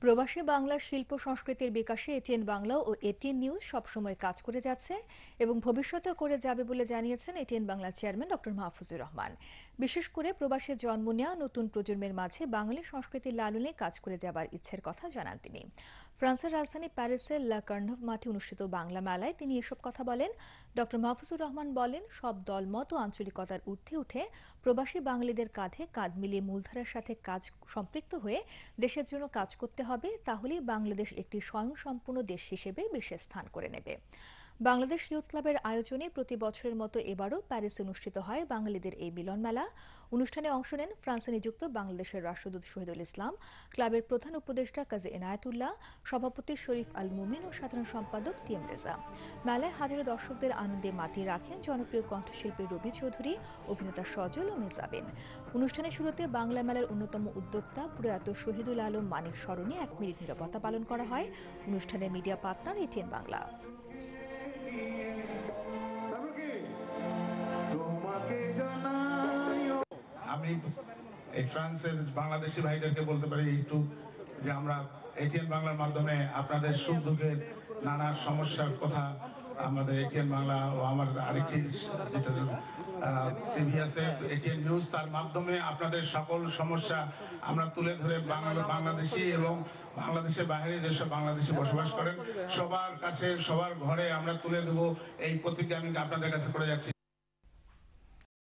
প্রবাসী বাংলার শিল্প সংস্কৃতির বিকাশে এটিএন বাংলা ও এটিএন নিউজ সবসময় কাজ করে যাচ্ছে এবং ভবিষ্যতেও করে যাবে বলে জানিয়েছেন এটিএন বাংলার চেয়ারম্যান ডক্টর মাহফুজুর রহমান। বিশেষ করে প্রবাসে জন্ম নেওয়া নতুন প্রজন্মের মাঝে বাঙালি সংস্কৃতির লালনে কাজ করে যাবার ইচ্ছের কথা জানান তিনি। ফ্রান্সের রাজধানী প্যারিসের লা কার্নভ মাঠে অনুষ্ঠিত বাংলা মেলায় তিনি এসব কথা বলেন। ডক্টর মাহফুজুর রহমান বলেন, সব দলমত ও আঞ্চলিকতার ঊর্ধ্বে উঠে প্রবাসী বাঙালিদের কাঁধে কাঁধ মিলিয়ে মূলধারার সাথে কাজ সম্পৃক্ত হয়ে দেশের জন্য কাজ করতে হবে, তাহলেই বাংলাদেশ একটি স্বয়ংসম্পূর্ণ দেশ হিসেবে বিশেষ স্থান করে নেবে। বাংলাদেশ ইয়ুথ ক্লাবের আয়োজনে প্রতি বছরের মতো এবারও প্যারিসে অনুষ্ঠিত হয় বাঙালিদের এই মিলন মেলা। অনুষ্ঠানে অংশ নেন ফ্রান্সে নিযুক্ত বাংলাদেশের রাষ্ট্রদূত শহীদুল ইসলাম, ক্লাবের প্রধান উপদেষ্টা কাজী এনায়েতুল্লাহ, সভাপতি শরীফ আল মুমিন ও সাধারণ সম্পাদক টিএম রেজা। মেলায় হাজারো দর্শকদের আনন্দে মাতিয়ে রাখেন জনপ্রিয় কণ্ঠশিল্পী রবি চৌধুরী, অভিনেতা সজল ও মেজাবিন। অনুষ্ঠানের শুরুতে বাংলা মেলার অন্যতম উদ্যোক্তা প্রয়াত শহীদুল আলম মানিক স্মরণে 1 মিনিট নীরবতা পালন করা হয়। অনুষ্ঠানের মিডিয়া পার্টনার এটিএন বাংলা। আমি এই ফ্রান্সের বাংলাদেশি ভাইদেরকে বলতে পারি একটু যে আমরা এটিএন বাংলার মাধ্যমে আপনাদের সুখ দুঃখের নানা সমস্যার কথা আমাদের এটিএন বাংলা ও আমার আরেকটি যেটা টিভি আছে এটিএন নিউজ, তার মাধ্যমে আপনাদের সকল সমস্যা আমরা তুলে ধরে বাংলাদেশি এবং বাংলাদেশের বাইরে যেসব বাংলাদেশি বসবাস করেন সবার কাছে সবার ঘরে আমরা তুলে দেবো, এই প্রতিজ্ঞা আমি আপনাদের কাছে করে যাচ্ছি।